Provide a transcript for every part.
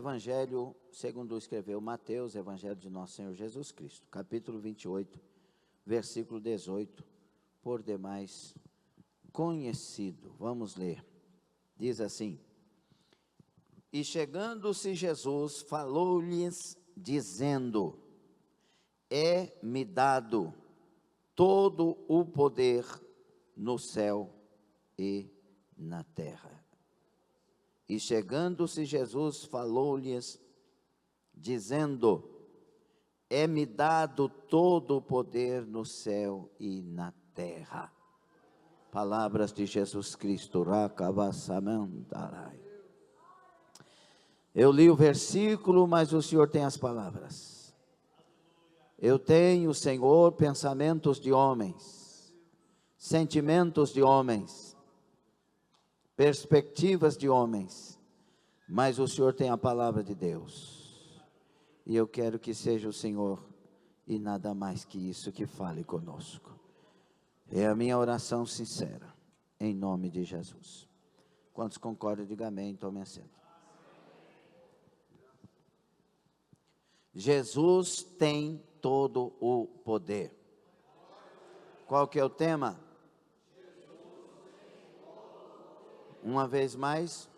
Evangelho segundo escreveu Mateus, Evangelho de Nosso Senhor Jesus Cristo, capítulo 28, versículo 18, por demais conhecido. Vamos ler. Diz assim: E chegando-se Jesus, falou-lhes, dizendo: É-me dado todo o poder no céu e na terra. E chegando-se Jesus, falou-lhes, dizendo: É-me dado todo o poder no céu e na terra. Palavras de Jesus Cristo. Eu li o versículo, mas o Senhor tem as palavras. Eu tenho, Senhor, pensamentos de homens, sentimentos de homens, perspectivas de homens, mas o Senhor tem a palavra de Deus, e eu quero que seja o Senhor, e nada mais que isso, que fale conosco. É a minha oração sincera, em nome de Jesus. Quantos concordam, diga amém, tome assento. Jesus tem todo o poder. Qual que é o tema? Uma vez mais.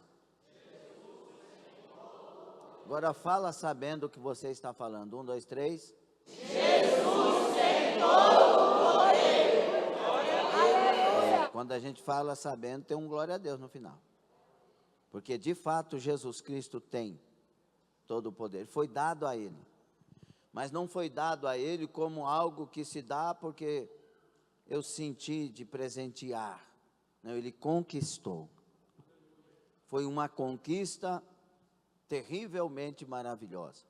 Agora fala sabendo o que você está falando. 1, 2, 3. Jesus tem todo o poder. Quando a gente fala sabendo, tem um glória a Deus no final. Porque de fato Jesus Cristo tem todo o poder. Foi dado a Ele. Mas não foi dado a Ele como algo que se dá porque eu senti de presentear. Não, Ele conquistou. Foi uma conquista terrivelmente maravilhosa,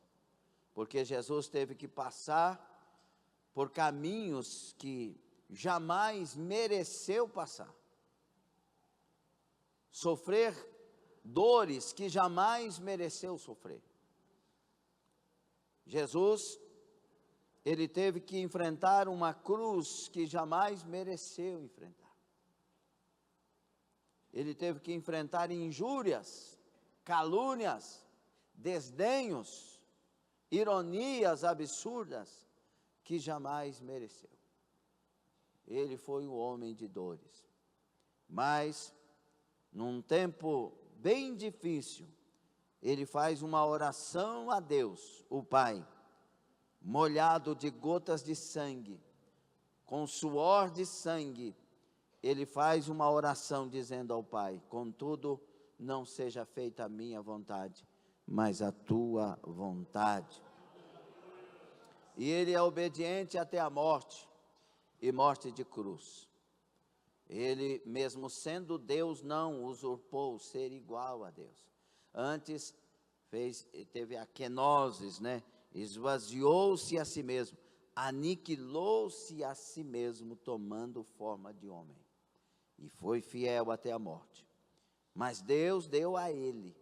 porque Jesus teve que passar por caminhos que jamais mereceu passar, sofrer dores que jamais mereceu sofrer. Jesus, ele teve que enfrentar uma cruz que jamais mereceu enfrentar. Ele teve que enfrentar injúrias, calúnias, desdenhos, ironias absurdas que jamais mereceu. Ele foi um homem de dores. Mas, num tempo bem difícil, ele faz uma oração a Deus, o Pai, molhado de gotas de sangue, com suor de sangue. Ele faz uma oração dizendo ao Pai: Contudo, não seja feita a minha vontade, mas a tua vontade. E ele é obediente até a morte, e morte de cruz. Ele, mesmo sendo Deus, não usurpou o ser igual a Deus. Antes, teve a kenosis, esvaziou-se a si mesmo, aniquilou-se a si mesmo, tomando forma de homem. E foi fiel até a morte. Mas Deus deu a ele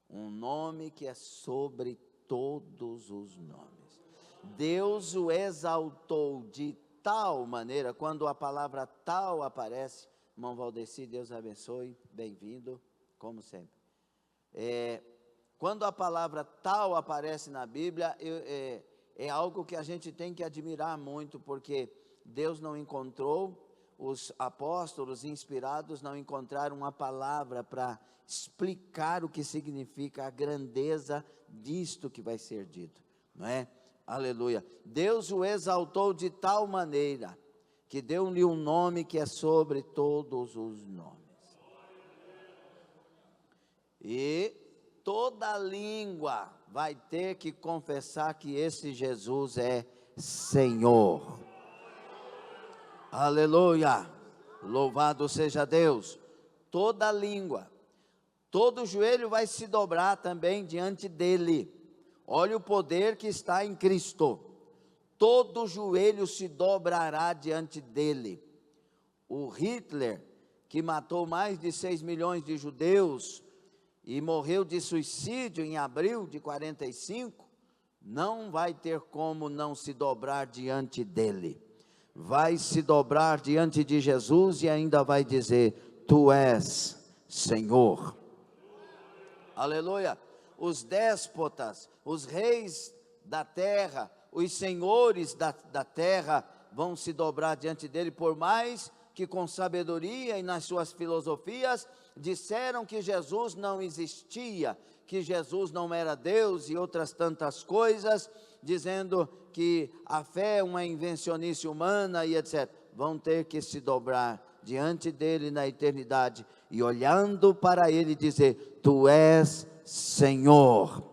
um nome que é sobre todos os nomes. Deus o exaltou de tal maneira, quando a palavra tal aparece, irmão Valdeci, Deus abençoe, bem-vindo, como sempre. Quando a palavra tal aparece na Bíblia, é algo que a gente tem que admirar muito, porque Deus não encontrou, os apóstolos inspirados não encontraram uma palavra para explicar o que significa a grandeza disto que vai ser dito, não é? Aleluia. Deus o exaltou de tal maneira, que deu-lhe um nome que é sobre todos os nomes. E toda língua vai ter que confessar que esse Jesus é Senhor. Aleluia, louvado seja Deus. Toda língua, todo joelho vai se dobrar também diante dele. Olha o poder que está em Cristo. Todo joelho se dobrará diante dele. O Hitler, que matou mais de 6 milhões de judeus e morreu de suicídio em abril de 45, não vai ter como não se dobrar diante dele. Vai se dobrar diante de Jesus e ainda vai dizer: Tu és Senhor. Aleluia. os déspotas, os reis da terra, os senhores da terra vão se dobrar diante dele, por mais que com sabedoria e nas suas filosofias disseram que Jesus não existia, que Jesus não era Deus e outras tantas coisas, dizendo que a fé é uma invencionice humana e etc. Vão ter que se dobrar diante dele na eternidade e olhando para ele dizer: tu és Senhor.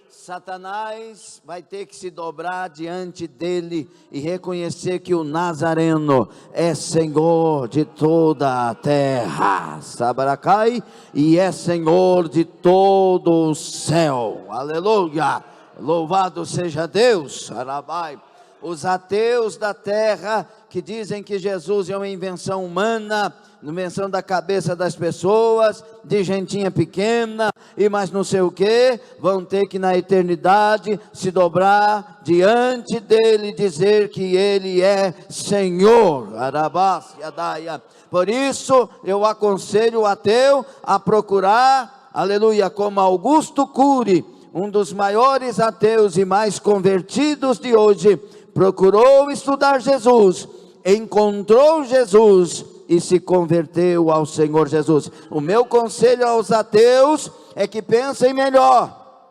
Satanás vai ter que se dobrar diante dele e reconhecer que o Nazareno é Senhor de toda a terra, Sabaracai, e é Senhor de todo o céu, aleluia, louvado seja Deus, Arabai. Os ateus da terra que dizem que Jesus é uma invenção humana, invenção da cabeça das pessoas, de gentinha pequena e mais não sei o que, vão ter que na eternidade se dobrar diante dele e dizer que ele é Senhor. Arabás, Yadaia. Por isso eu aconselho o ateu a procurar, aleluia, como Augusto Cury, um dos maiores ateus e mais convertidos de hoje, procurou estudar Jesus, encontrou Jesus e se converteu ao Senhor Jesus. O meu conselho aos ateus é que pensem melhor,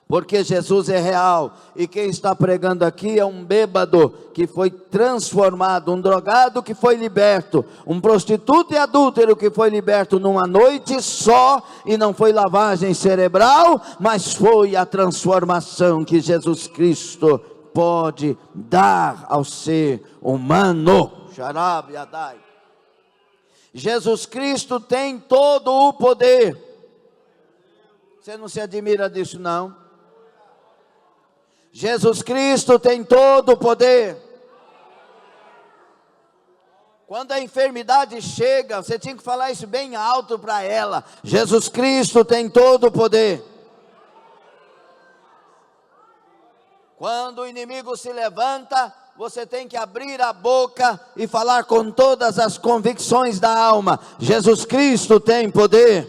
porque Jesus é real, e quem está pregando aqui é um bêbado que foi transformado, um drogado que foi liberto, um prostituto e adúltero que foi liberto numa noite só, e não foi lavagem cerebral, mas foi a transformação que Jesus Cristo pode dar ao ser humano. Sharab Yadai. Jesus Cristo tem todo o poder. Você não se admira disso, não? Jesus Cristo tem todo o poder. Quando a enfermidade chega, você tinha que falar isso bem alto para ela: Jesus Cristo tem todo o poder. Quando o inimigo se levanta, você tem que abrir a boca e falar com todas as convicções da alma: Jesus Cristo tem poder.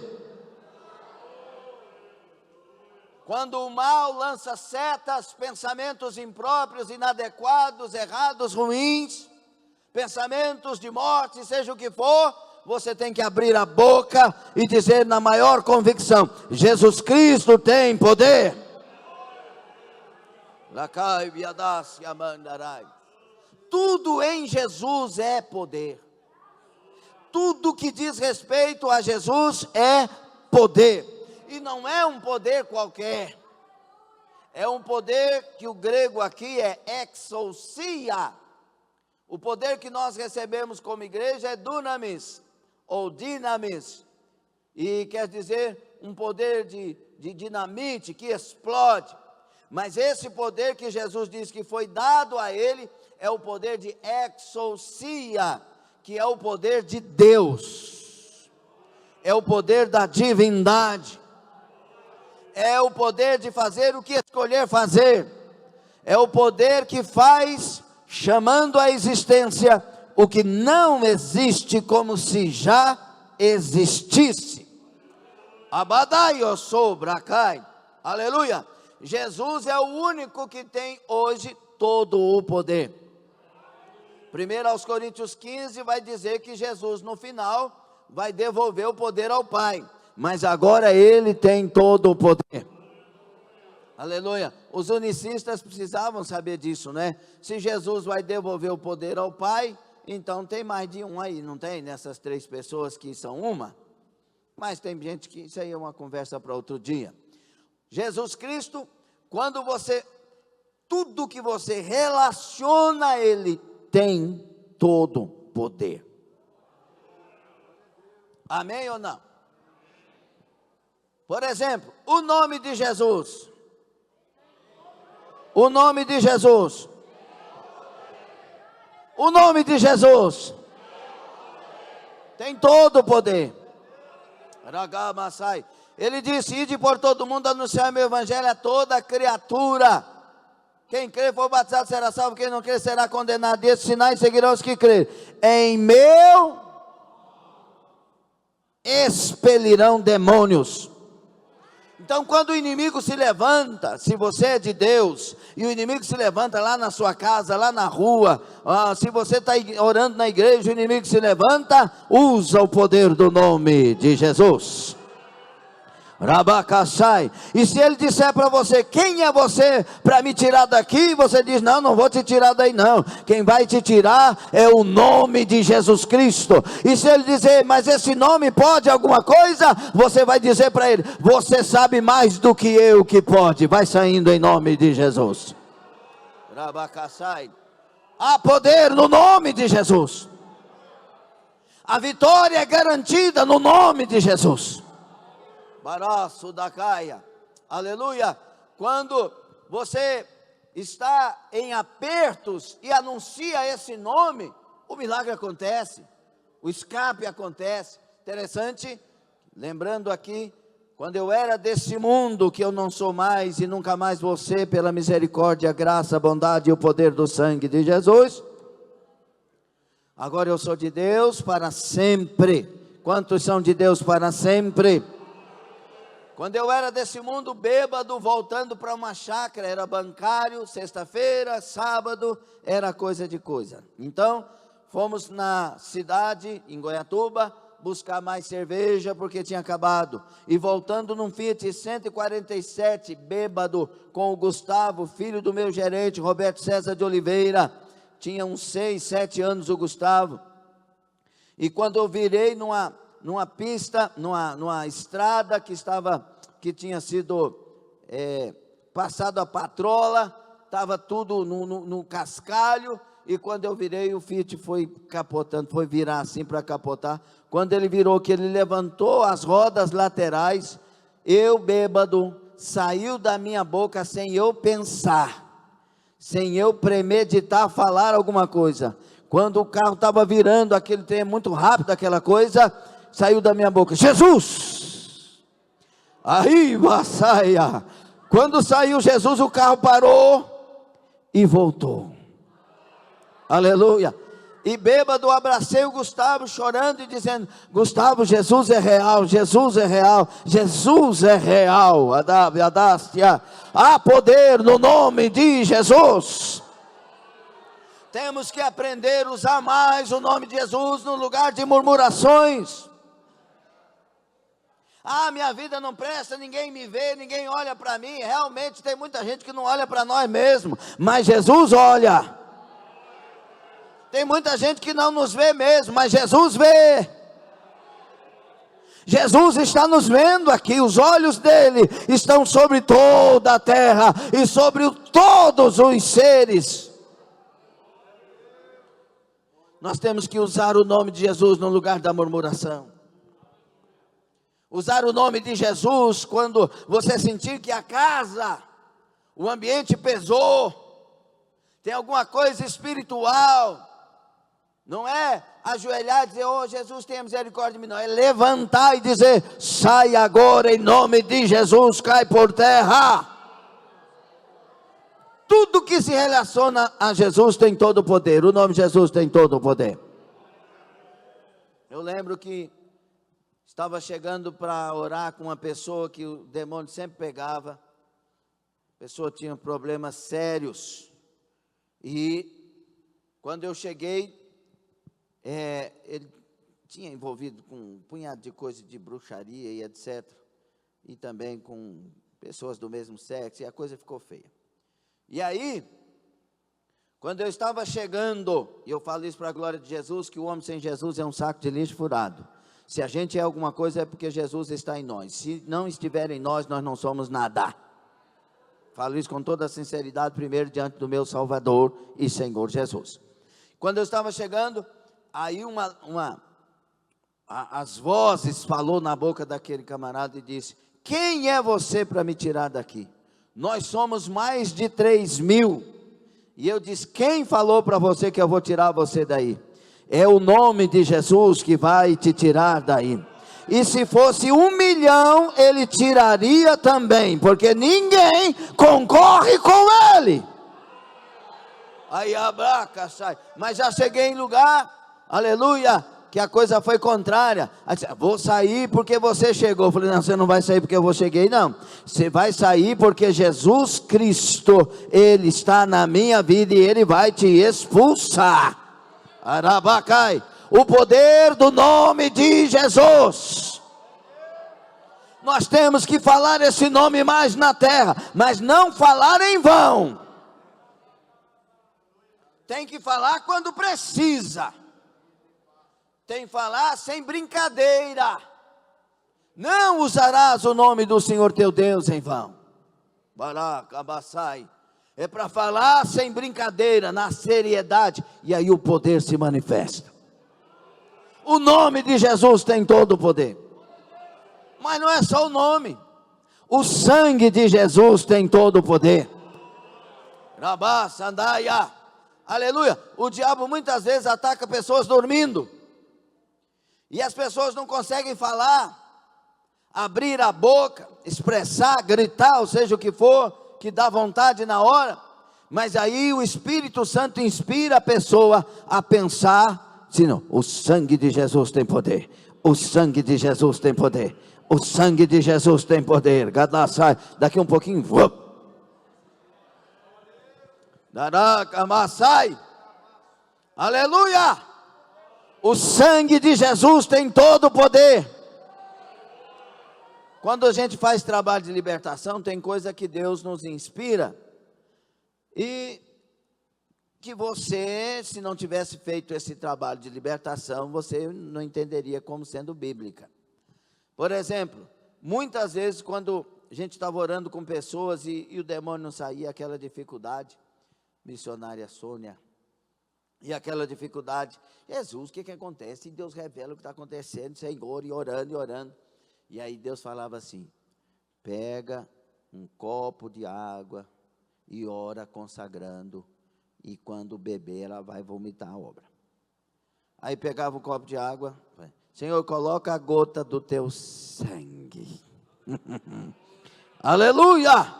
Quando o mal lança setas, pensamentos impróprios, inadequados, errados, ruins, pensamentos de morte, seja o que for, você tem que abrir a boca e dizer na maior convicção: Jesus Cristo tem poder. Tudo em Jesus é poder. Tudo que diz respeito a Jesus é poder. E não é um poder qualquer. É um poder que o grego aqui é exousia. O poder que nós recebemos como igreja é dunamis ou dinamis. E quer dizer um poder de dinamite que explode. Mas esse poder que Jesus diz que foi dado a ele é o poder de exousia, que é o poder de Deus, é o poder da divindade, é o poder de fazer o que escolher fazer, é o poder que faz, chamando à existência o que não existe, como se já existisse. Abadai osso bracai, aleluia. Jesus é o único que tem hoje todo o poder. 1 aos Coríntios 15 vai dizer que Jesus no final vai devolver o poder ao Pai, mas agora ele tem todo o poder. Aleluia. Os unicistas precisavam saber disso, né? Se Jesus vai devolver o poder ao Pai, então tem mais de um aí, não tem? Nessas três pessoas que são uma. Mas tem gente que, isso aí é uma conversa para outro dia. Jesus Cristo, quando tudo que você relaciona a Ele, tem todo poder. Amém ou não? Por exemplo, o nome de Jesus. O nome de Jesus. O nome de Jesus tem todo o poder. Ragamasai. Ele disse: ide por todo mundo anunciar meu evangelho a toda criatura. Quem crer e for batizado será salvo, quem não crer será condenado. E esses sinais seguirão os que crerem. Em meu expelirão demônios. Então, quando o inimigo se levanta, se você é de Deus, e o inimigo se levanta lá na sua casa, lá na rua, se você está orando na igreja, o inimigo se levanta, usa o poder do nome de Jesus. Rabacassai. E se ele disser para você, quem é você para me tirar daqui? Você diz, não vou te tirar daí não. Quem vai te tirar é o nome de Jesus Cristo. E se ele dizer, mas esse nome pode alguma coisa? Você vai dizer para ele, você sabe mais do que eu que pode. Vai saindo em nome de Jesus. Rabacassai. Há poder no nome de Jesus. A vitória é garantida no nome de Jesus. Baraço da caia, aleluia. Quando você está em apertos e anuncia esse nome, o milagre acontece, o escape acontece. Interessante, lembrando aqui, quando eu era desse mundo, que eu não sou mais e nunca mais vou ser, pela misericórdia, graça, bondade e o poder do sangue de Jesus, agora eu sou de Deus para sempre. Quantos são de Deus para sempre? Quando eu era desse mundo bêbado, voltando para uma chácara, era bancário, sexta-feira, sábado, era coisa de coisa. Então, fomos na cidade, em Goiatuba, buscar mais cerveja, porque tinha acabado. E voltando num Fiat 147, bêbado, com o Gustavo, filho do meu gerente, Roberto César de Oliveira. Tinha uns 6, 7 anos o Gustavo. E quando eu virei numa pista, numa estrada que tinha sido passado a patrola, estava tudo no cascalho, e quando eu virei, o Fiat foi capotando, foi virar assim para capotar. Quando ele virou, que ele levantou as rodas laterais, eu bêbado, saiu da minha boca sem eu pensar, sem eu premeditar falar alguma coisa. Quando o carro estava virando, aquele trem muito rápido, aquela coisa, saiu da minha boca, Jesus! Aí, saia. Quando saiu Jesus, o carro parou e voltou. Aleluia. E bêbado, abracei o Gustavo, chorando e dizendo, Gustavo, Jesus é real, Jesus é real, Jesus é real. Há poder no nome de Jesus. Temos que aprender a usar mais o nome de Jesus no lugar de murmurações. Minha vida não presta, ninguém me vê, ninguém olha para mim. Realmente tem muita gente que não olha para nós mesmo, mas Jesus olha. Tem muita gente que não nos vê mesmo, mas Jesus vê. Jesus está nos vendo aqui, os olhos dele estão sobre toda a terra e sobre todos os seres. Nós temos que usar o nome de Jesus no lugar da murmuração. Usar o nome de Jesus quando você sentir que a casa, o ambiente pesou, tem alguma coisa espiritual. Não é ajoelhar e dizer, Jesus, tenha misericórdia de mim, não. É levantar e dizer, sai agora em nome de Jesus, cai por terra. Tudo que se relaciona a Jesus tem todo o poder. O nome de Jesus tem todo o poder. Eu lembro que estava chegando para orar com uma pessoa que o demônio sempre pegava. A pessoa tinha problemas sérios. E quando eu cheguei, ele tinha envolvido com um punhado de coisas de bruxaria e etc. E também com pessoas do mesmo sexo, e a coisa ficou feia. E aí, quando eu estava chegando, e eu falo isso para a glória de Jesus, que o homem sem Jesus é um saco de lixo furado. Se a gente é alguma coisa, é porque Jesus está em nós. Se não estiver em nós, nós não somos nada. Falo isso com toda a sinceridade, primeiro diante do meu Salvador e Senhor Jesus. Quando eu estava chegando, aí as vozes falou na boca daquele camarada e disse, quem é você para me tirar daqui? Nós somos mais de 3.000. E eu disse, quem falou para você que eu vou tirar você daí? É o nome de Jesus que vai te tirar daí. E se fosse 1 milhão, ele tiraria também, porque ninguém concorre com ele. Aí abraca, sai. Mas já cheguei em lugar, aleluia, que a coisa foi contrária. Aí disse, vou sair porque você chegou. Eu falei, não, você não vai sair porque eu cheguei, não. Você vai sair porque Jesus Cristo, Ele está na minha vida e Ele vai te expulsar. Arabacai, o poder do nome de Jesus. Nós temos que falar esse nome mais na terra, mas não falar em vão. Tem que falar quando precisa. Tem que falar sem brincadeira. Não usarás o nome do Senhor teu Deus em vão. Baracabassai. É para falar sem brincadeira, na seriedade, e aí o poder se manifesta. O nome de Jesus tem todo o poder. Mas não é só o nome. O sangue de Jesus tem todo o poder. Rabá, sandaia. Aleluia. O diabo muitas vezes ataca pessoas dormindo. E as pessoas não conseguem falar, abrir a boca, expressar, gritar, ou seja o que for, que dá vontade na hora. Mas aí o Espírito Santo inspira a pessoa a pensar, senão, o sangue de Jesus tem poder. O sangue de Jesus tem poder. O sangue de Jesus tem poder. Gadassai, daqui um pouquinho, Daracamassai. Aleluia. O sangue de Jesus tem todo o poder. Quando a gente faz trabalho de libertação, tem coisa que Deus nos inspira. E que você, se não tivesse feito esse trabalho de libertação, você não entenderia como sendo bíblica. Por exemplo, muitas vezes quando a gente estava orando com pessoas e o demônio não saía, aquela dificuldade, missionária Sônia, e aquela dificuldade, Jesus, o que acontece? E Deus revela o que está acontecendo, Senhor, e orando. E aí Deus falava assim, pega um copo de água e ora consagrando, e quando beber ela vai vomitar a obra. Aí pegava um copo de água, Senhor, coloca a gota do teu sangue. Aleluia!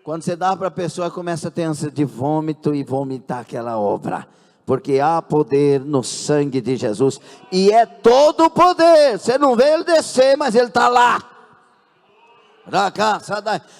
Quando você dá para a pessoa, começa a ter ânsia de vômito e vomitar aquela obra. Porque há poder no sangue de Jesus. E é todo o poder. Você não vê ele descer, mas ele está lá.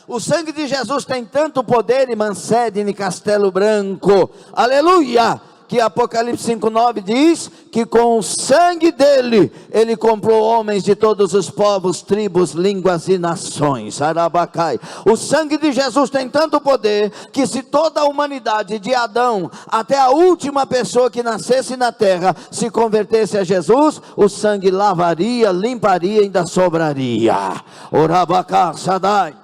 O sangue de Jesus tem tanto poder, irmã Sede, em Castelo Branco. Aleluia! Que Apocalipse 5:9 diz que com o sangue dele, ele comprou homens de todos os povos, tribos, línguas e nações. Arabacai. O sangue de Jesus tem tanto poder, que se toda a humanidade, de Adão até a última pessoa que nascesse na terra, se convertesse a Jesus, o sangue lavaria, limparia e ainda sobraria. Orabacá, Sadai.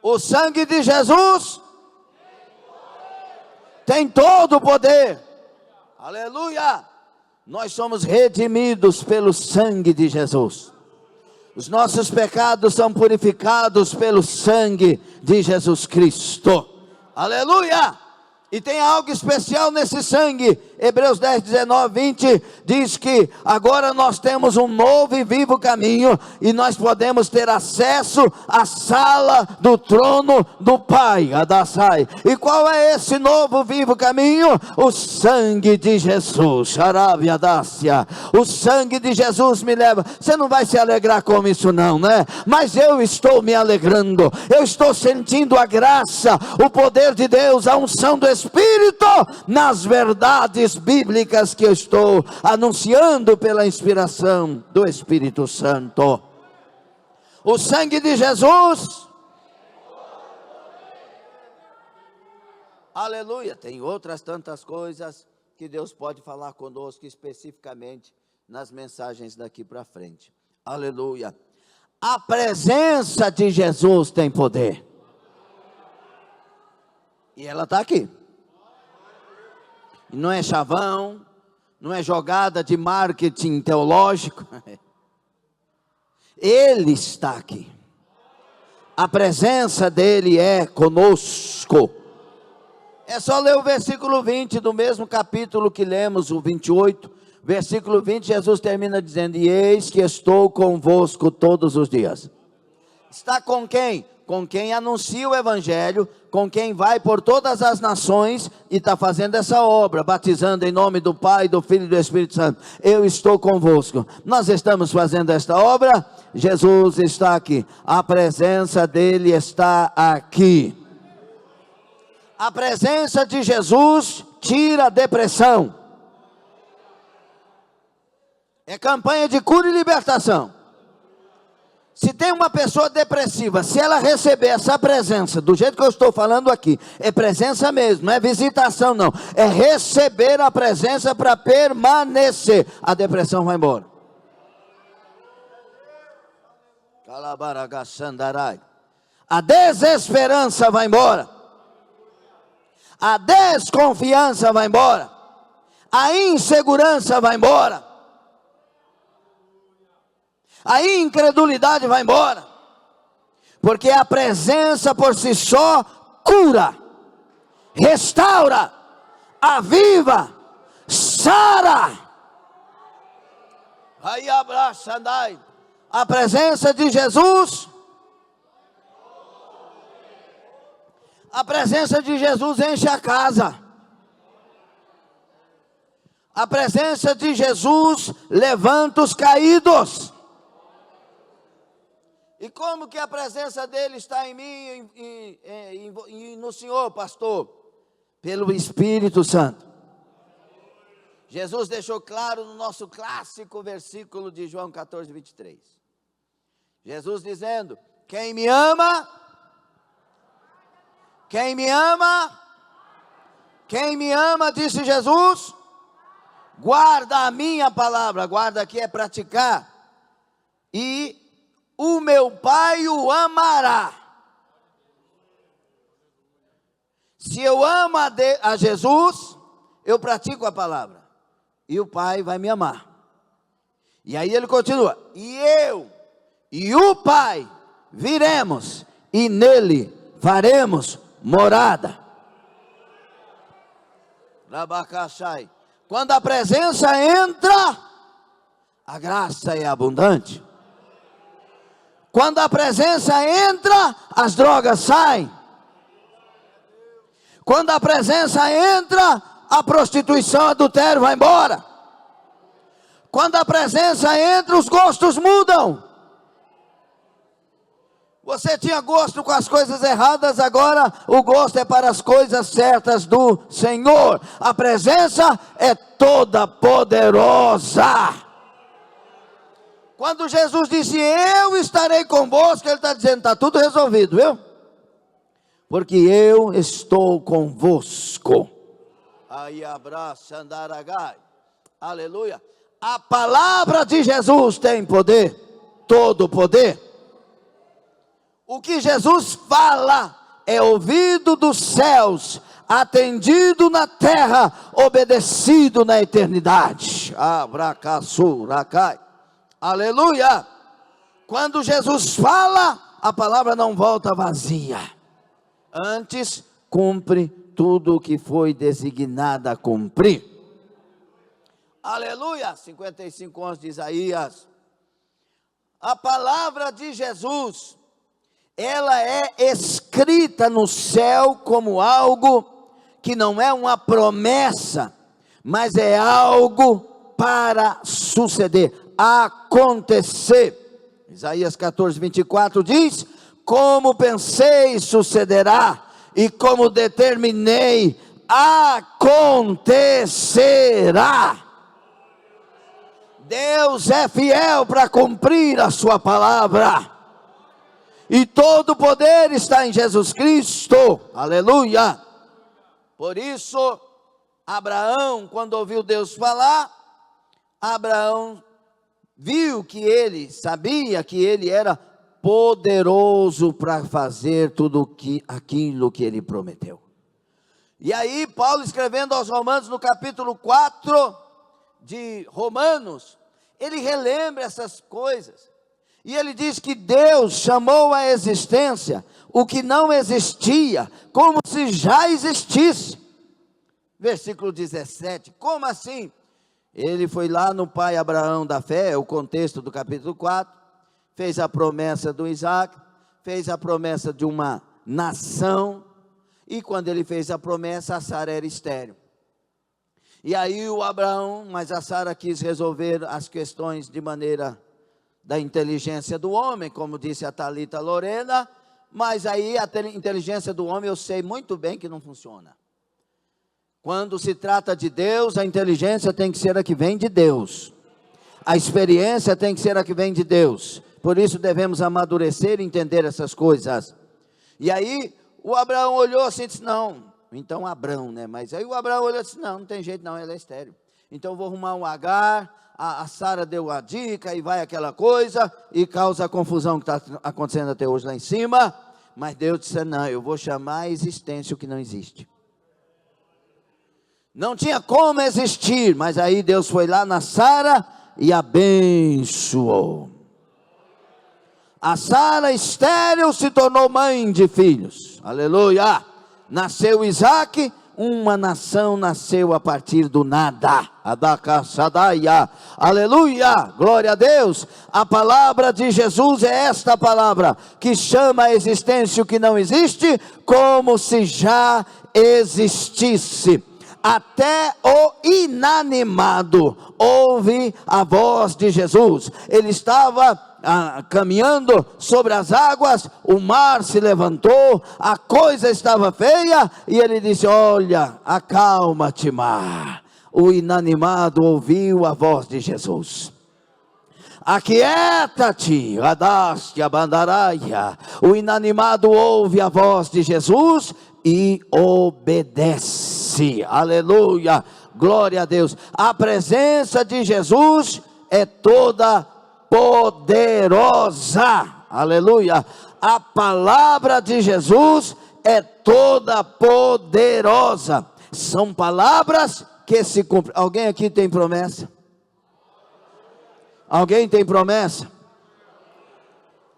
O sangue de Jesus tem todo o poder. Aleluia. Nós somos redimidos pelo sangue de Jesus. Os nossos pecados são purificados pelo sangue de Jesus Cristo. Aleluia. E tem algo especial nesse sangue. Hebreus 10, 19, 20 diz que agora nós temos um novo e vivo caminho, e nós podemos ter acesso à sala do trono do Pai. Adassai. E qual é esse novo vivo caminho? O sangue de Jesus. Adácia. O sangue de Jesus me leva. Você não vai se alegrar com isso não, né? Mas eu estou me alegrando. Eu estou sentindo a graça, o poder de Deus, a unção do Espírito nas verdades bíblicas que eu estou anunciando pela inspiração do Espírito Santo. O sangue de Jesus. Aleluia. Tem outras tantas coisas que Deus pode falar conosco especificamente nas mensagens daqui para frente. Aleluia. A presença de Jesus tem poder. E ela está aqui. Não é chavão, não é jogada de marketing teológico. Ele está aqui. A presença dele é conosco. É só ler o versículo 20 do mesmo capítulo que lemos, o 28. Versículo 20, Jesus termina dizendo: e eis que estou convosco todos os dias. Está com quem? com quem anuncia o Evangelho, com quem vai por todas as nações e está fazendo essa obra, batizando em nome do Pai, do Filho e do Espírito Santo. Eu estou convosco. Nós estamos fazendo esta obra, Jesus está aqui, a presença dele está aqui. A presença de Jesus tira a depressão. É campanha de cura e libertação. Se tem uma pessoa depressiva, se ela receber essa presença, do jeito que eu estou falando aqui, é presença mesmo, não é visitação não, é receber a presença para permanecer, a depressão vai embora. A desesperança vai embora, a desconfiança vai embora, a insegurança vai embora, a incredulidade vai embora, porque a presença por si só cura, restaura, aviva, sara. Aí abraça, andai. A presença de Jesus, a presença de Jesus enche a casa. A presença de Jesus levanta os caídos. E como que a presença dele está em mim e no Senhor, pastor? Pelo Espírito Santo. Jesus deixou claro no nosso clássico versículo de João 14, 23. Jesus dizendo, quem me ama, disse Jesus, guarda a minha palavra. Guarda aqui é praticar. E o meu Pai o amará. Se eu amo a Jesus, eu pratico a palavra. E o Pai vai me amar. E aí ele continua. E eu e o Pai viremos e nele faremos morada. Labacachai. Quando a presença entra, a graça é abundante. Quando a presença entra, as drogas saem. Quando a presença entra, a prostituição, adultério vai embora. Quando a presença entra, os gostos mudam. Você tinha gosto com as coisas erradas, agora o gosto é para as coisas certas do Senhor. A presença é toda poderosa. Quando Jesus disse, eu estarei convosco, ele está dizendo, está tudo resolvido, viu? Porque eu estou convosco. Aí abraça, andaragai. Aleluia. A palavra de Jesus tem poder, todo poder. O que Jesus fala é ouvido dos céus, atendido na terra, obedecido na eternidade. Abracaçuracai. Aleluia! Quando Jesus fala, a palavra não volta vazia. Antes, cumpre tudo o que foi designada a cumprir. Aleluia! 55:11 de Isaías. A palavra de Jesus, ela é escrita no céu como algo que não é uma promessa, mas é algo para suceder, acontecer. Isaías 14, 24 diz, como pensei sucederá, e como determinei acontecerá. Deus é fiel para cumprir a sua palavra, e todo o poder está em Jesus Cristo, aleluia. Por isso, Abraão, quando ouviu Deus falar, Abraão viu que ele, sabia que ele era poderoso para fazer tudo aquilo que ele prometeu. E aí Paulo, escrevendo aos Romanos, no capítulo 4 de Romanos, ele relembra essas coisas, e ele diz que Deus chamou à existência o que não existia, como se já existisse. Versículo 17, como assim? Ele foi lá no pai Abraão da fé, é o contexto do capítulo 4, fez a promessa do Isaac, fez a promessa de uma nação, e quando ele fez a promessa, a Sara era estéril. E aí o Abraão, mas a Sara quis resolver as questões de maneira da inteligência do homem, como disse a Thalita Lorena, mas aí a inteligência do homem eu sei muito bem que não funciona. Quando se trata de Deus, a inteligência tem que ser a que vem de Deus. A experiência tem que ser a que vem de Deus. Por isso devemos amadurecer e entender essas coisas. E aí o Abraão olhou assim e disse, não, então Abrão, né? Mas aí o Abraão olhou e disse, não tem jeito não, ela é estéril. Então vou arrumar um Agar, a Sara deu a dica e vai aquela coisa, e causa a confusão que está acontecendo até hoje lá em cima. Mas Deus disse, não, eu vou chamar a existência o que não existe. Não tinha como existir, mas aí Deus foi lá na Sara e abençoou. A Sara estéril se tornou mãe de filhos, aleluia. Nasceu Isaque, uma nação nasceu a partir do nada, aleluia, glória a Deus. A palavra de Jesus é esta palavra, que chama a existência o que não existe, como se já existisse. Até o inanimado ouve a voz de Jesus. Ele estava caminhando sobre as águas, o mar se levantou, a coisa estava feia, e ele disse, olha, acalma-te mar. O inanimado ouviu a voz de Jesus. Aquieta-te, adaste a bandaraia. O inanimado ouve a voz de Jesus e obedece, aleluia, glória a Deus. A presença de Jesus é toda poderosa, aleluia. A palavra de Jesus é toda poderosa. São palavras que se cumprem. Alguém aqui tem promessa? Alguém tem promessa?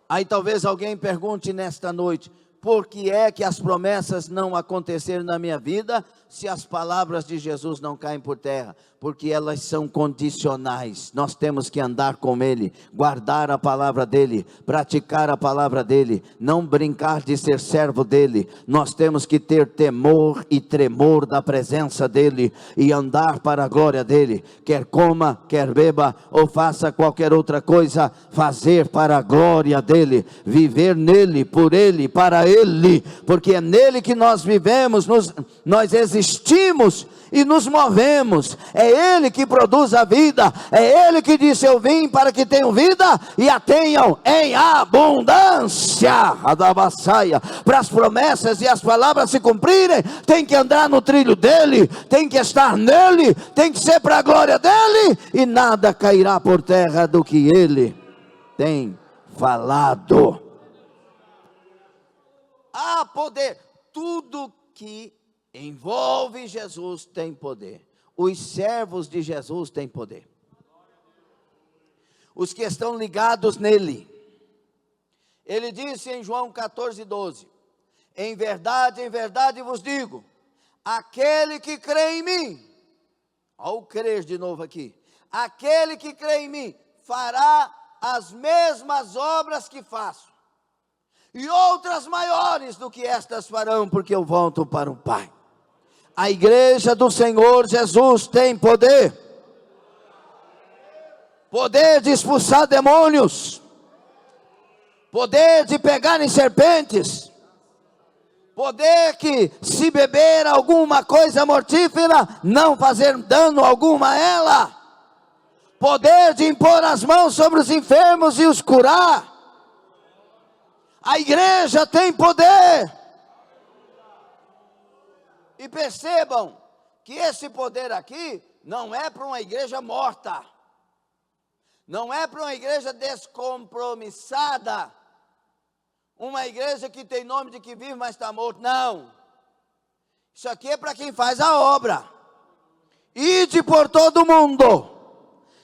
Aí talvez alguém pergunte nesta noite, por que é que as promessas não aconteceram na minha vida, se as palavras de Jesus não caem por terra? Porque elas são condicionais. Nós temos que andar com Ele, guardar a palavra dEle, praticar a palavra dEle, não brincar de ser servo dEle. Nós temos que ter temor e tremor da presença dEle, e andar para a glória dEle. Quer coma, quer beba, ou faça qualquer outra coisa, fazer para a glória dEle, viver nele, por Ele, para Ele, porque é nele que nós vivemos, nós existimos e nos movemos. É Ele que produz a vida, é Ele que disse, eu vim para que tenham vida e a tenham em abundância. Para as promessas e as palavras se cumprirem, tem que andar no trilho dEle, tem que estar nele, tem que ser para a glória dEle, e nada cairá por terra do que Ele tem falado. Há poder, tudo que envolve Jesus tem poder. Os servos de Jesus têm poder. Os que estão ligados nele. Ele disse em João 14:12: em verdade vos digo, aquele que crê em mim, olha o crer de novo aqui, aquele que crê em mim fará as mesmas obras que faço, e outras maiores do que estas farão, porque eu volto para o Pai. A igreja do Senhor Jesus tem poder. Poder de expulsar demônios. Poder de pegar em serpentes. Poder que, se beber alguma coisa mortífera, não fazer dano algum a ela. Poder de impor as mãos sobre os enfermos e os curar. A igreja tem poder. E percebam que esse poder aqui não é para uma igreja morta. Não é para uma igreja descompromissada. Uma igreja que tem nome de que vive, mas está morto. Não. Isso aqui é para quem faz a obra. Ide por todo mundo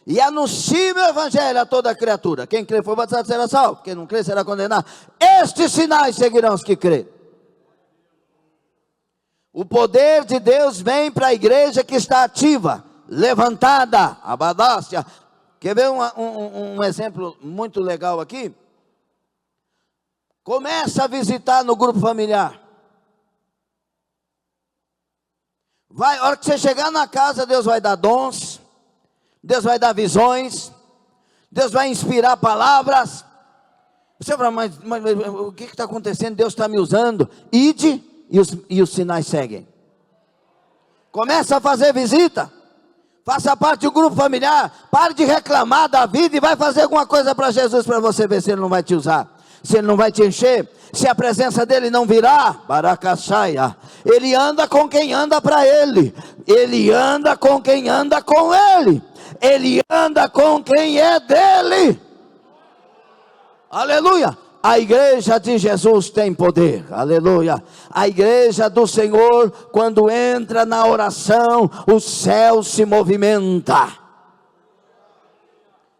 e anuncie o evangelho a toda criatura. Quem crê for batizado será salvo, quem não crê será condenado. Estes sinais seguirão os que crêem. O poder de Deus vem para a igreja que está ativa, levantada, abadácia. Quer ver um exemplo muito legal aqui? Começa a visitar no grupo familiar. Vai, a hora que você chegar na casa, Deus vai dar dons, Deus vai dar visões, Deus vai inspirar palavras. Você fala, mas o que está acontecendo? Deus está me usando. Ide e os sinais seguem. Começa a fazer visita. Faça parte do grupo familiar. Pare de reclamar da vida e vai fazer alguma coisa para Jesus, para você ver se Ele não vai te usar, se Ele não vai te encher, se a presença dEle não virá. Baracaxaia. Ele anda com quem anda para Ele. Ele anda com quem anda com Ele. Ele anda com quem é dEle. Aleluia. A igreja de Jesus tem poder, aleluia. A igreja do Senhor, quando entra na oração, o céu se movimenta.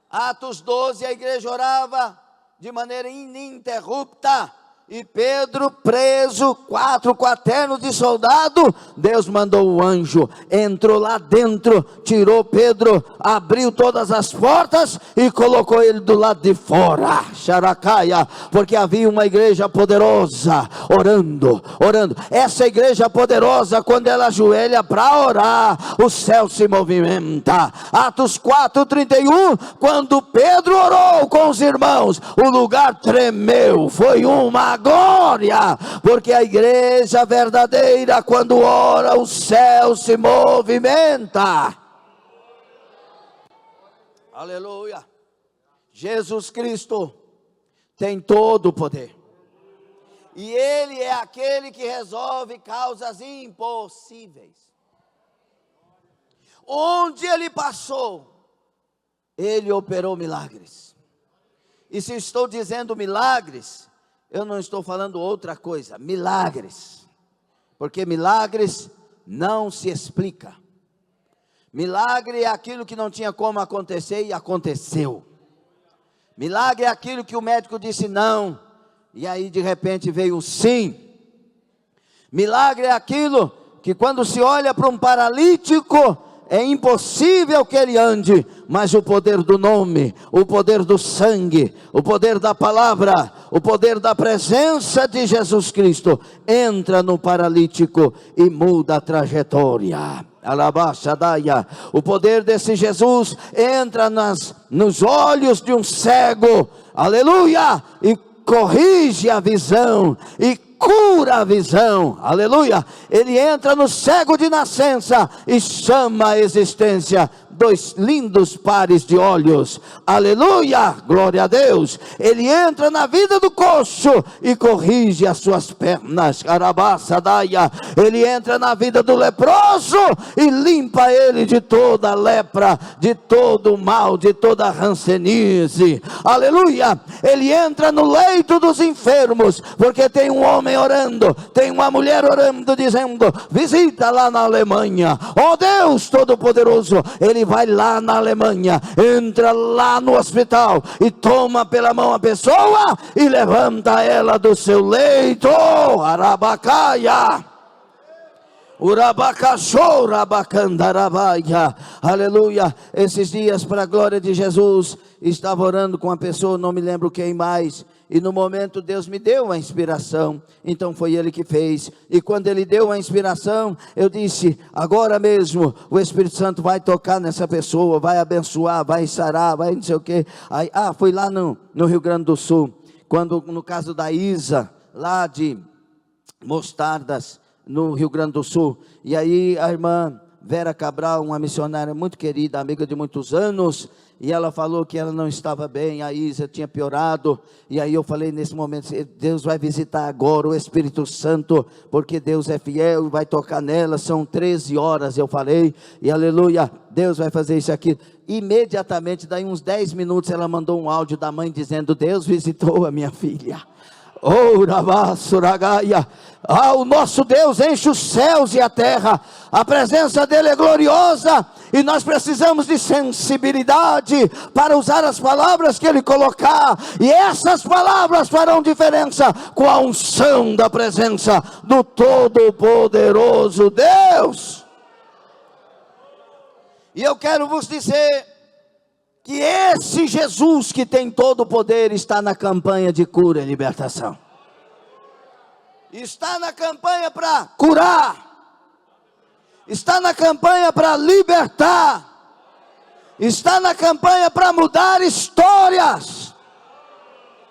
Atos 12, a igreja orava de maneira ininterrupta. E Pedro preso, 4 quaternos de soldado, Deus mandou o anjo, entrou lá dentro, tirou Pedro, abriu todas as portas e colocou ele do lado de fora, xaracaia, porque havia uma igreja poderosa, orando, essa igreja poderosa, quando ela ajoelha para orar, o céu se movimenta. Atos 4:31, quando Pedro orou com os irmãos, o lugar tremeu, foi uma glória, porque a igreja verdadeira, quando ora, o céu se movimenta. Aleluia. Jesus Cristo tem todo o poder, e Ele é aquele que resolve causas impossíveis. Onde Ele passou, Ele operou milagres. E se estou dizendo milagres, eu não estou falando outra coisa, milagres, porque milagres não se explica. Milagre é aquilo que não tinha como acontecer e aconteceu. Milagre é aquilo que o médico disse não, e aí de repente veio sim. Milagre é aquilo que quando se olha para um paralítico, é impossível que ele ande, mas o poder do nome, o poder do sangue, o poder da palavra, o poder da presença de Jesus Cristo, entra no paralítico e muda a trajetória. Alabaxadaia. O poder desse Jesus entra nos olhos de um cego, aleluia, e corrige a visão, e cura a visão, aleluia. Ele entra no cego de nascença e chama a existência 2 lindos pares de olhos, aleluia, glória a Deus. Ele entra na vida do coxo e corrige as suas pernas, carabaçadaia. Ele entra na vida do leproso e limpa ele de toda a lepra, de todo o mal, de toda a rancenice, aleluia. Ele entra no leito dos enfermos, porque tem um homem orando, tem uma mulher orando, dizendo, visita lá na Alemanha, ó Deus Todo-Poderoso. Ele vai lá na Alemanha, entra lá no hospital e toma pela mão a pessoa e levanta ela do seu leito, arabacaia, urabacachou, rabacandarabaia, aleluia. Esses dias, para a glória de Jesus, estava orando com uma pessoa, não me lembro quem mais, e no momento Deus me deu a inspiração, então foi Ele que fez. E quando Ele deu a inspiração, eu disse, agora mesmo o Espírito Santo vai tocar nessa pessoa, vai abençoar, vai sarar, vai não sei o que. Aí, foi lá no Rio Grande do Sul, quando no caso da Isa, lá de Mostardas, no Rio Grande do Sul. E aí a irmã Vera Cabral, uma missionária muito querida, amiga de muitos anos, e ela falou que ela não estava bem, a Isa tinha piorado, e aí eu falei nesse momento, Deus vai visitar agora o Espírito Santo, porque Deus é fiel e vai tocar nela, são 13 horas, eu falei, e aleluia, Deus vai fazer isso aqui. Imediatamente, daí uns 10 minutos, ela mandou um áudio da mãe dizendo, Deus visitou a minha filha. O nosso Deus enche os céus e a terra, a presença dele é gloriosa, e nós precisamos de sensibilidade para usar as palavras que ele colocar, e essas palavras farão diferença com a unção da presença do Todo-Poderoso Deus. E eu quero vos dizer que esse Jesus que tem todo o poder está na campanha de cura e libertação. está na campanha para curar, está na campanha para libertar, está na campanha para mudar histórias.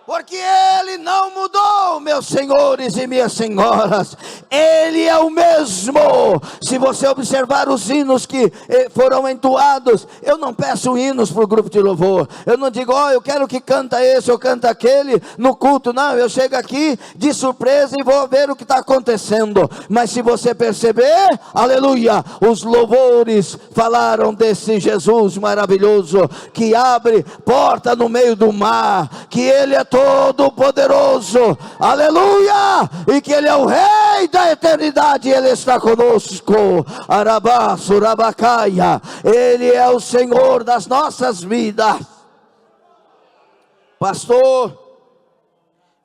Porque Ele não mudou, meus senhores e minhas senhoras. Ele é o mesmo. Se você observar os hinos que foram entoados, eu não peço hinos para o grupo de louvor. Eu não digo, eu quero que canta esse ou canta aquele no culto. Não, eu chego aqui de surpresa e vou ver o que está acontecendo. Mas se você perceber, aleluia, os louvores falaram desse Jesus maravilhoso, que abre porta no meio do mar, que Ele é todo poderoso, aleluia, e que Ele é o Rei da eternidade, Ele está conosco, Arabá, Surabacaia, Ele é o Senhor das nossas vidas. Pastor,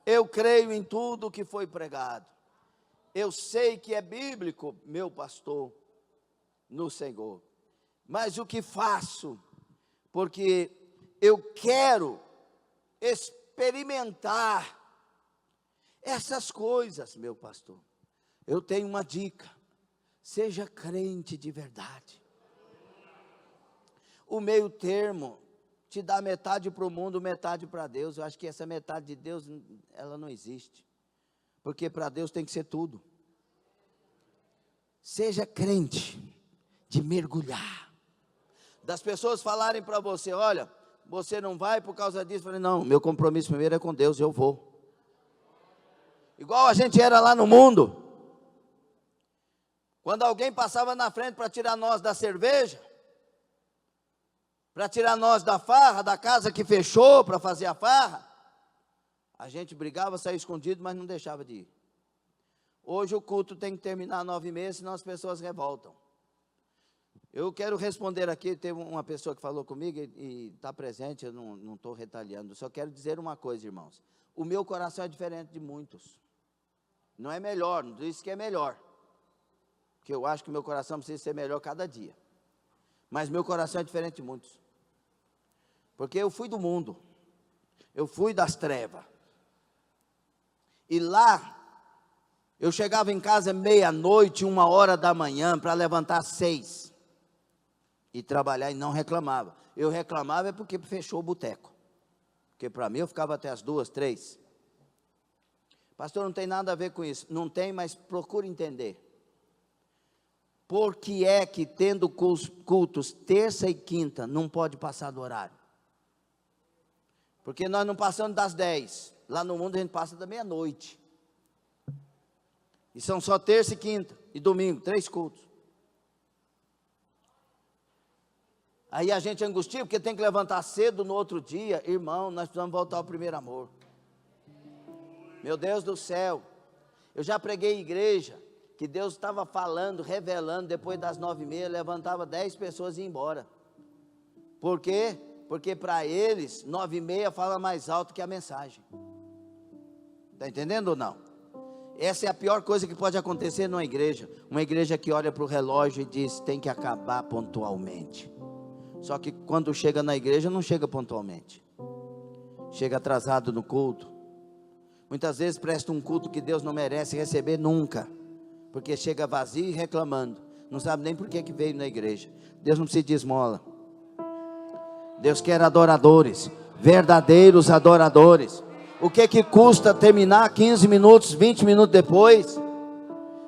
eu creio em tudo que foi pregado, eu sei que é bíblico, meu pastor, no Senhor, mas o que faço? Porque eu quero experimentar essas coisas, meu pastor. Eu tenho uma dica: seja crente de verdade. O meio termo te dá metade para o mundo, metade para Deus. Eu acho que essa metade de Deus, ela não existe, porque para Deus tem que ser tudo. Seja crente de mergulhar, das pessoas falarem para você, olha, você não vai por causa disso. Eu falei, não, meu compromisso primeiro é com Deus, eu vou. Igual a gente era lá no mundo. Quando alguém passava na frente para tirar nós da cerveja, para tirar nós da farra, da casa que fechou para fazer a farra, a gente brigava, saía escondido, mas não deixava de ir. Hoje o culto tem que terminar 9h30, senão as pessoas revoltam. Eu quero responder aqui, teve uma pessoa que falou comigo e está presente, eu não estou retalhando, só quero dizer uma coisa, irmãos. O meu coração é diferente de muitos. Não é melhor, não disse que é melhor. Porque eu acho que meu coração precisa ser melhor cada dia. Mas meu coração é diferente de muitos. Porque eu fui do mundo, eu fui das trevas. E lá, eu chegava em casa meia-noite, 1h da manhã, para levantar às 6h. E trabalhar e não reclamava. Eu reclamava é porque fechou o boteco. Porque para mim eu ficava até as 2h, 3h. Pastor, não tem nada a ver com isso. Não tem, mas procure entender. Por que é que tendo cultos terça e quinta não pode passar do horário? Porque nós não passamos das 10. Lá no mundo a gente passa da meia-noite. E são só terça e quinta e domingo, 3 cultos. Aí a gente angustia, porque tem que levantar cedo no outro dia. Irmão, nós precisamos voltar ao primeiro amor. Meu Deus do céu. Eu já preguei em igreja, que Deus estava falando, revelando, depois das 9h30, levantava 10 pessoas e ia embora. Por quê? Porque para eles, 9h30 fala mais alto que a mensagem. Está entendendo ou não? Essa é a pior coisa que pode acontecer numa igreja. Uma igreja que olha para o relógio e diz, tem que acabar pontualmente. Só que quando chega na igreja, não chega pontualmente. Chega atrasado no culto. Muitas vezes presta um culto que Deus não merece receber nunca. Porque chega vazio e reclamando. Não sabe nem por que veio na igreja. Deus não precisa de esmola. Deus quer adoradores. Verdadeiros adoradores. O que custa terminar 15 minutos, 20 minutos depois?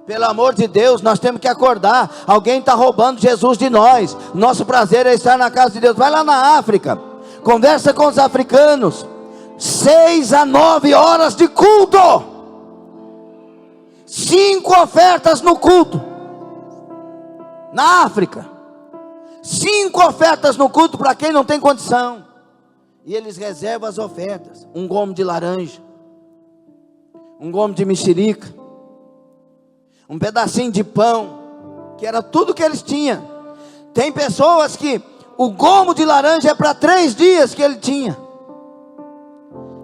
Pelo amor de Deus, nós temos que acordar. Alguém está roubando Jesus de nós. Nosso prazer é estar na casa de Deus. Vai lá na África, conversa com os africanos. 6 a 9 horas de culto. 5 ofertas no culto. Na África, 5 ofertas no culto para quem não tem condição. E eles reservam as ofertas. Um gomo de laranja, um gomo de mexerica, um pedacinho de pão, que era tudo que eles tinham. Tem pessoas que o gomo de laranja é para 3 dias que ele tinha.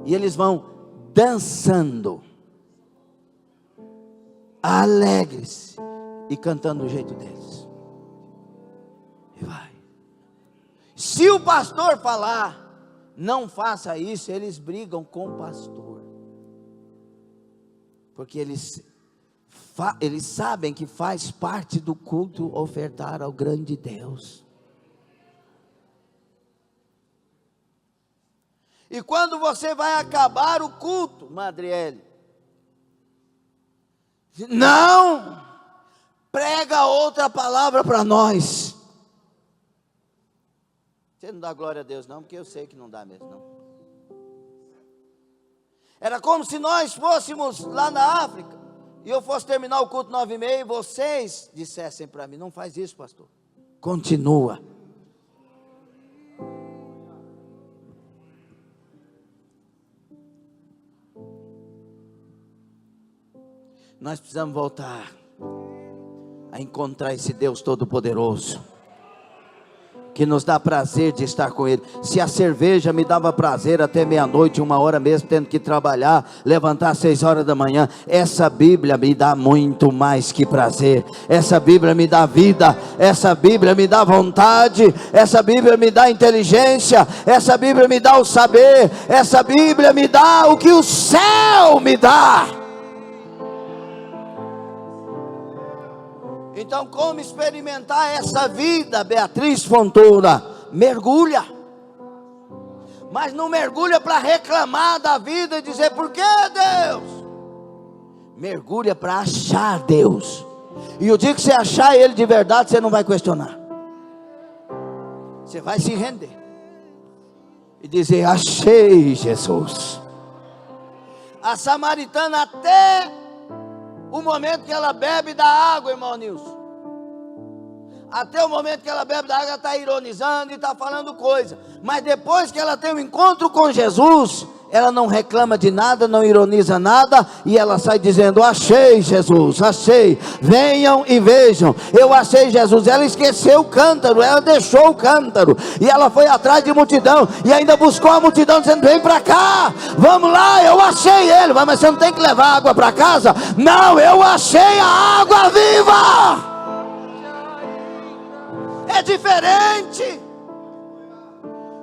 E eles vão dançando, alegres e cantando do jeito deles. E vai. Se o pastor falar, não faça isso, eles brigam com o pastor. Porque eles Eles sabem que faz parte do culto ofertar ao grande Deus. E quando você vai acabar o culto, Madriele, não prega outra palavra para nós. Você não dá glória a Deus não, porque eu sei que não dá mesmo não. Era como se nós fôssemos lá na África, e eu fosse terminar o culto 9h30, e vocês dissessem para mim: não faz isso, pastor, continua. Nós precisamos voltar a encontrar esse Deus Todo-Poderoso, que nos dá prazer de estar com Ele. Se a cerveja me dava prazer até meia-noite, 1h mesmo, tendo que trabalhar, levantar às 6h da manhã, essa Bíblia me dá muito mais que prazer. Essa Bíblia me dá vida, essa Bíblia me dá vontade, essa Bíblia me dá inteligência, essa Bíblia me dá o saber, essa Bíblia me dá o que o céu me dá. Então, como experimentar essa vida, Beatriz Fontoura? Mergulha. Mas não mergulha para reclamar da vida e dizer: por que Deus? Mergulha para achar Deus. E o dia que você achar Ele de verdade, você não vai questionar. Você vai se render e dizer: achei Jesus. A samaritana, até o momento que ela bebe da água, irmão Nilson, até o momento que ela bebe da água, ela está ironizando e está falando coisa. Mas depois que ela tem um encontro com Jesus, ela não reclama de nada, não ironiza nada, e ela sai dizendo: achei Jesus, achei, venham e vejam, eu achei Jesus. Ela esqueceu o cântaro, ela deixou o cântaro, e ela foi atrás de multidão, e ainda buscou a multidão, dizendo: vem para cá, vamos lá, eu achei ele. Mas você não tem que levar água para casa? Não, eu achei a água viva. É diferente.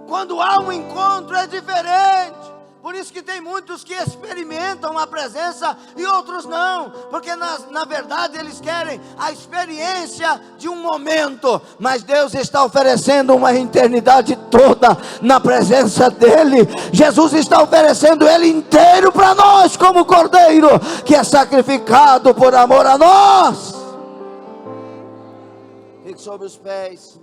Quando há um encontro é diferente. Por isso que tem muitos que experimentam a presença e outros não, porque na verdade eles querem a experiência de um momento, mas Deus está oferecendo uma eternidade toda na presença dEle. Jesus está oferecendo Ele inteiro para nós, como Cordeiro que é sacrificado por amor a nós. Fique sobre os pés.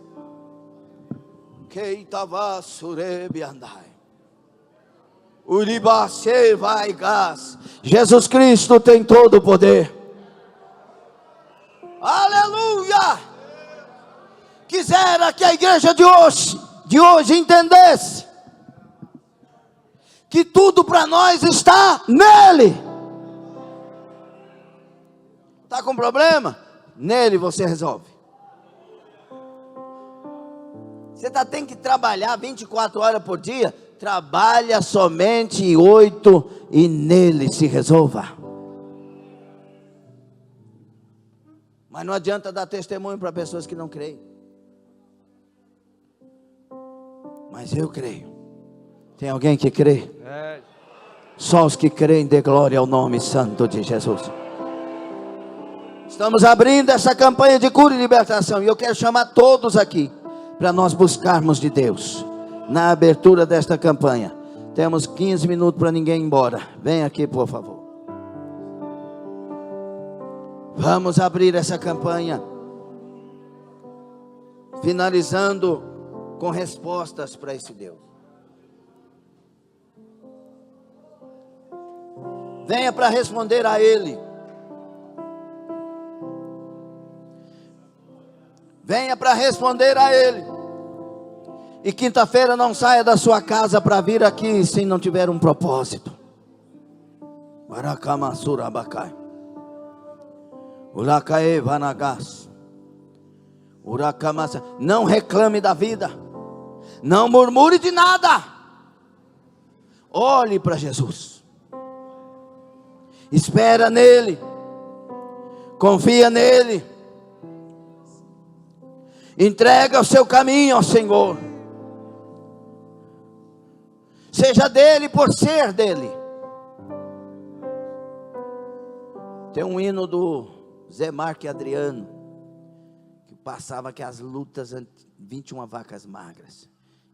Jesus Cristo tem todo o poder. Aleluia! Quisera que a igreja de hoje entendesse que tudo para nós está nele. Está com problema? Nele você resolve. Você tem que trabalhar 24 horas por dia? Trabalha somente 8 e nele se resolva. Mas não adianta dar testemunho para pessoas que não creem. Mas eu creio. Tem alguém que crê? Só os que creem dê glória ao nome santo de Jesus. Estamos abrindo essa campanha de cura e libertação, e eu quero chamar todos aqui para nós buscarmos de Deus. Na abertura desta campanha, temos 15 minutos para ninguém ir embora. Vem aqui, por favor. Vamos abrir essa campanha, finalizando com respostas para esse Deus. Venha para responder a Ele. Venha para responder a Ele. E quinta-feira não saia da sua casa para vir aqui se não tiver um propósito. Barakamasurabakai. Urakae vanagas. Urakamasa. Não reclame da vida. Não murmure de nada. Olhe para Jesus. Espera nele. Confia nele. Entrega o seu caminho ao Senhor. Seja dele por ser dele. Tem um hino do Zé Marque Adriano, que passava que as lutas, 21 vacas magras.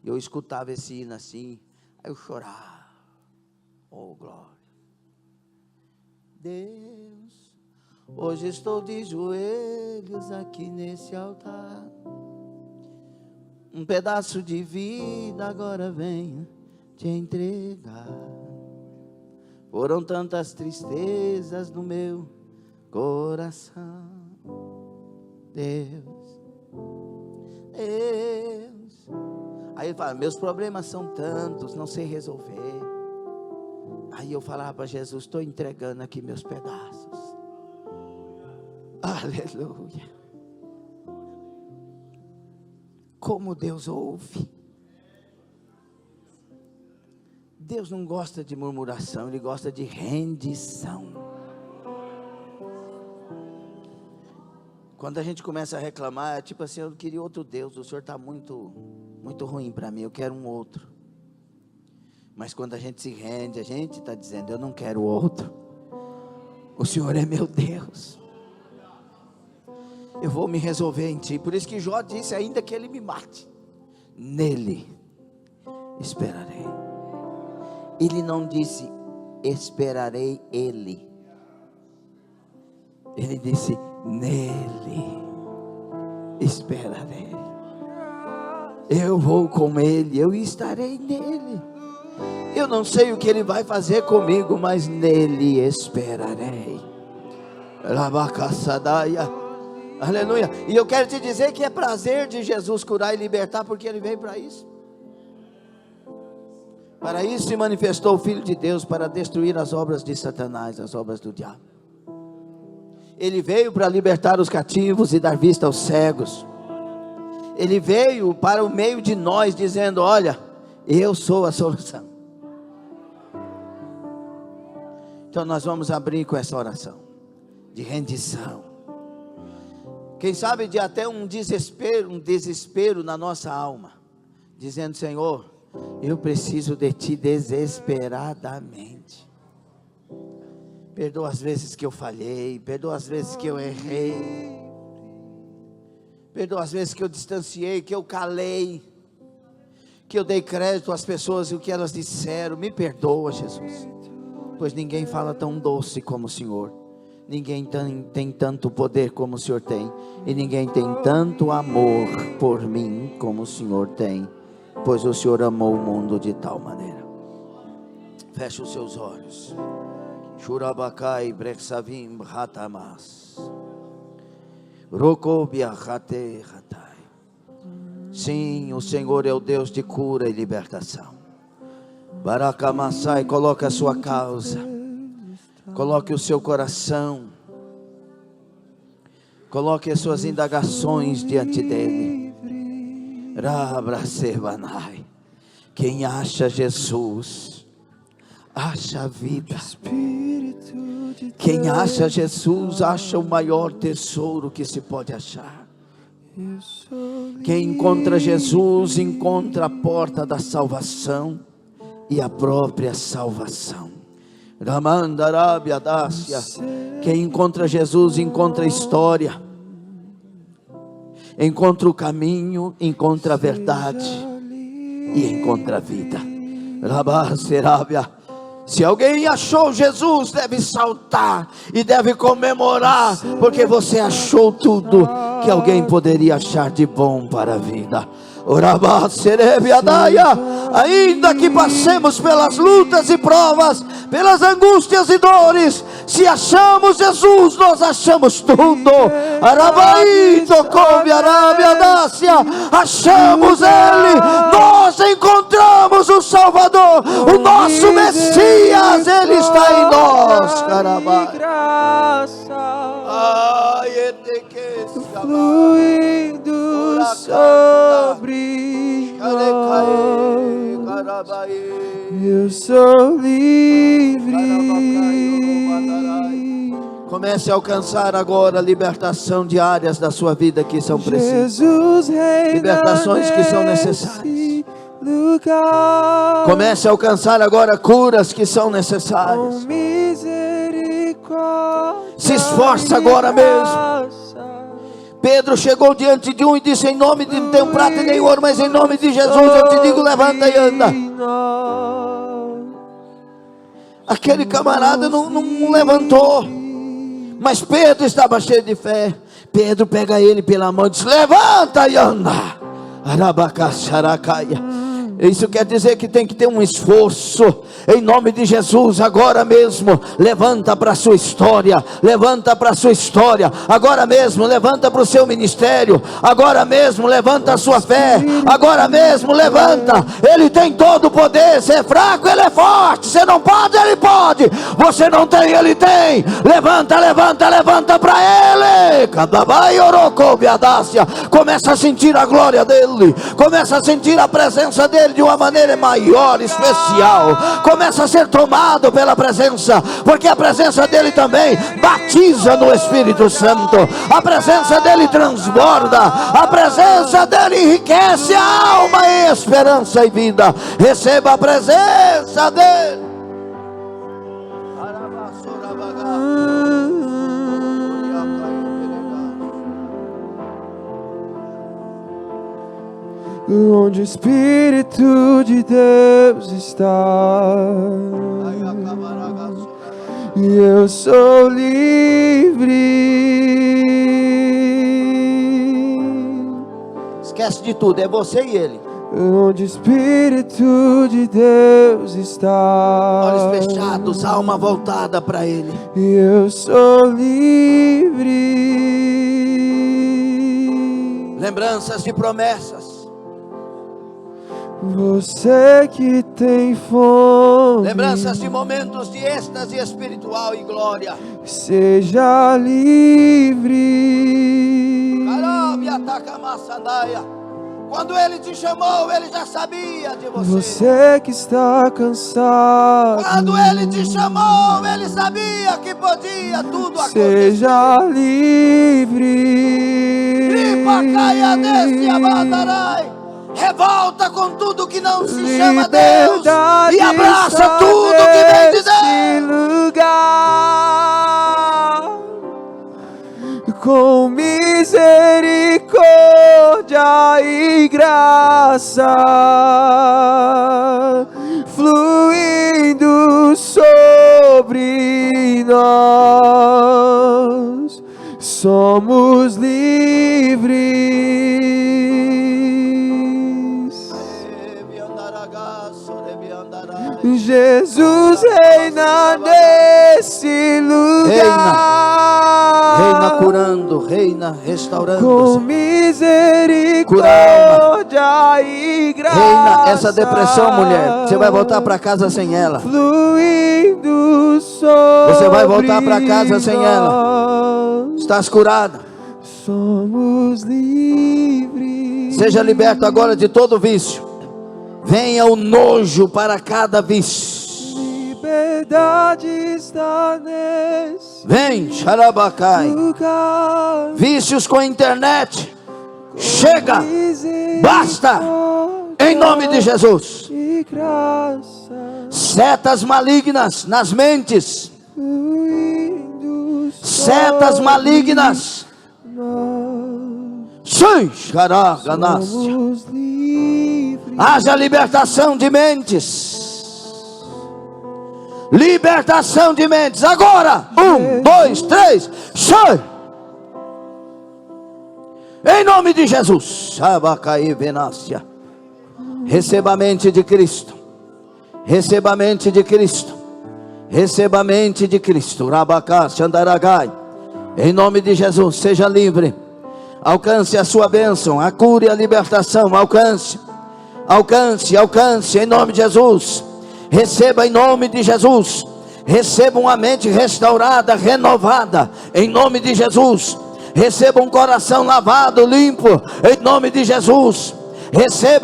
Eu escutava esse hino assim, aí eu chorava. Oh, glória. Deus, hoje estou de joelhos aqui nesse altar. Um pedaço de vida agora venho te entregar. Foram tantas tristezas no meu coração. Deus. Aí ele fala, meus problemas são tantos, não sei resolver. Aí eu falava para Jesus, estou entregando aqui meus pedaços. Aleluia. Como Deus ouve. Deus não gosta de murmuração, Ele gosta de rendição. Quando a gente começa a reclamar, é tipo assim, eu queria outro Deus, o Senhor está muito ruim para mim, eu quero um outro. Mas quando a gente se rende, a gente está dizendo, eu não quero outro. O Senhor é meu Deus. Eu vou me resolver em Ti. Por isso que Jó disse, ainda que Ele me mate, nele esperarei. Ele não disse, esperarei Ele. Ele disse, nele esperarei. Eu vou com Ele, eu estarei nele. Eu não sei o que Ele vai fazer comigo, mas nele esperarei. Aleluia. E eu quero te dizer que é prazer de Jesus curar e libertar, porque Ele veio para isso. Para isso se manifestou o Filho de Deus, para destruir as obras de Satanás, as obras do diabo. Ele veio para libertar os cativos e dar vista aos cegos. Ele veio para o meio de nós, dizendo, olha, eu sou a solução. Então nós vamos abrir com essa oração de rendição. Quem sabe de até um desespero na nossa alma, dizendo, Senhor, eu preciso de Ti desesperadamente. Perdoa as vezes que eu falhei, perdoa as vezes que eu errei, perdoa as vezes que eu distanciei, que eu calei, que eu dei crédito às pessoas e o que elas disseram. Me perdoa, Jesus, pois ninguém fala tão doce como o Senhor, ninguém tem tanto poder como o Senhor tem, e ninguém tem tanto amor por mim como o Senhor tem, pois o Senhor amou o mundo de tal maneira. Feche os seus olhos. Shurabacai brexavim ratamas. Rokobia rate ratai. Sim, o Senhor é o Deus de cura e libertação. Baracamassai, coloque a sua causa, coloque o seu coração, coloque as suas indagações diante dele. Rabrasevanai. Quem acha Jesus, acha a vida. Quem acha Jesus, acha o maior tesouro que se pode achar. Quem encontra Jesus, encontra a porta da salvação e a própria salvação. Ramandarabia-dácia. Quem encontra Jesus, encontra a história, encontra o caminho, encontra a verdade e encontra a vida. Rabaserábia. Se alguém achou Jesus, deve saltar e deve comemorar, porque você achou tudo que alguém poderia achar de bom para a vida. Ainda que passemos pelas lutas e provas, pelas angústias e dores, se achamos Jesus, nós achamos tudo. Achamos Ele, nós encontramos o Salvador, o nosso Messias, Ele está em nós. Fluindo sobre nós, eu sou livre. Comece a alcançar agora a libertação de áreas da sua vida que são precisas, libertações que são necessárias. Comece a alcançar agora curas que são necessárias. Se esforça agora mesmo. Pedro chegou diante de um e disse: em nome de, não tenho prata e nem ouro, mas em nome de Jesus eu te digo, levanta e anda. Aquele camarada não levantou, mas Pedro estava cheio de fé. Pedro pega ele pela mão e diz: levanta e anda. Arabacaxaracaia. Isso quer dizer que tem que ter um esforço. Em nome de Jesus, agora mesmo, levanta para a sua história. Levanta para a sua história. Agora mesmo, levanta para o seu ministério. Agora mesmo, levanta a sua fé. Agora mesmo, levanta. Ele tem todo o poder. Você é fraco, ele é forte. Você não pode, ele pode. Você não tem, ele tem. Levanta, levanta, levanta para ele. Começa a sentir a glória dele. Começa a sentir a presença dele de uma maneira maior, especial. Começa a ser tomado pela presença, porque a presença dele também batiza no Espírito Santo. A presença dele transborda. A presença dele enriquece a alma em esperança e vida. Receba a presença dele. Onde o Espírito de Deus está, e eu sou livre. Esquece de tudo, é você e ele. Onde o Espírito de Deus está, Olhos fechados, alma voltada para ele. e eu sou livre. Lembranças de promessas. Você que tem fome, Lembranças de momentos de êxtase espiritual e glória. seja livre. Quando ele te chamou, ele já sabia de você. Você que está cansado, Quando ele te chamou, ele sabia que podia tudo acontecer. seja livre. Revolta com tudo que não se chama Deus Liberdade e abraça está tudo que vem de nesse Deus. lugar, com misericórdia e graça fluindo sobre nós, somos livres. Jesus reina nesse lugar, Reina curando, reina restaurando. com misericórdia e graça. Reina essa depressão, mulher. Você vai voltar para casa sem ela. Fluindo sobre Você vai voltar para casa sem ela. nós. Estás curada. Somos livres. Seja liberto agora de todo vício. Venha o nojo para cada vício. Liberdade está nesse Vem, xarabacai. lugar. Vícios com internet. Chega. Basta. Em nome de Jesus. E graça Setas malignas nas mentes. fluindo Setas sobre malignas. nós. Sim, xaraganástia. Somos livres. Haja libertação de mentes. Libertação de mentes. Agora. 1, 2, 3. Sai. Em nome de Jesus. Shabacaí Venácia. Receba a mente de Cristo. Receba a mente de Cristo. Receba a mente de Cristo. Rabacá, Xandaragai. Em nome de Jesus, seja livre. Alcance a sua bênção, a cura e a libertação. Alcance. Alcance, alcance, em nome de Jesus. Receba em nome de Jesus. Receba uma mente restaurada, renovada, em nome de Jesus. Receba um coração lavado, limpo, em nome de Jesus.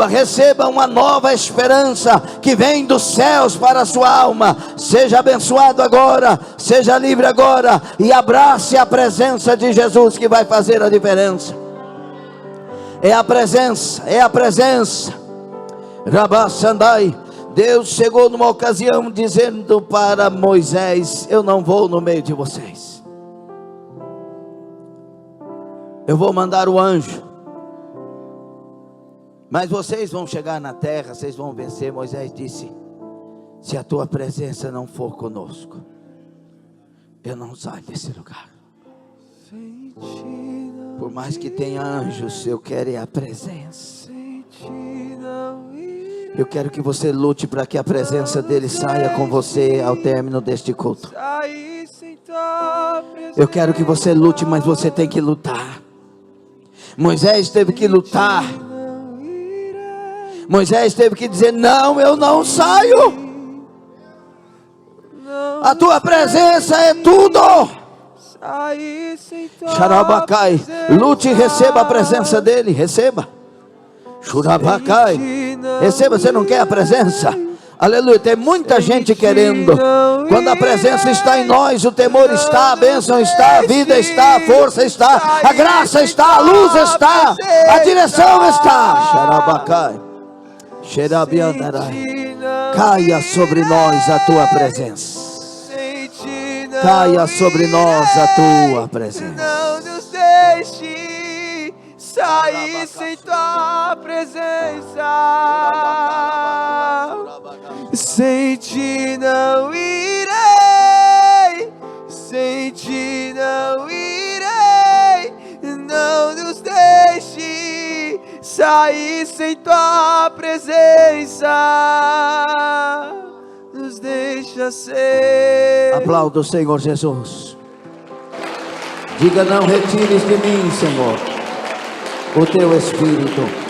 Receba uma nova esperança que vem dos céus para a sua alma. Seja abençoado agora, seja livre agora e abrace a presença de Jesus que vai fazer a diferença. É a presença, é a presença. Rabá Sandai, Deus chegou numa ocasião dizendo para Moisés: eu não vou no meio de vocês, eu vou mandar o anjo, mas vocês vão chegar na terra, vocês vão vencer. Moisés disse: se a tua presença não for conosco, eu não saio desse lugar. Por mais que tenha anjos, eu quero é a presença. Eu quero que você lute para que a presença dele saia com você ao término deste culto. Eu quero que você lute, mas você tem que lutar. Moisés teve que lutar. Moisés teve que dizer: não, eu não saio. A tua presença é tudo. Xarabacai, lute e receba a presença dele. Receba. Xurabacai, receba. Você não quer a presença? Aleluia. Tem muita gente querendo. Quando a presença está em nós, o temor está, a bênção está, a vida está, a força está, a graça está, a luz está, a direção está. Xarabacai, xerabiandarai. Caia sobre nós a tua presença. Caia sobre nós a tua presença. Não nos deixe sair sem tua presença. Sem ti não irei, sem ti não irei. Não nos deixe sair sem tua presença. Nos deixa ser. Aplauda o Senhor Jesus. Diga: não retires de mim, Senhor, o teu Espírito.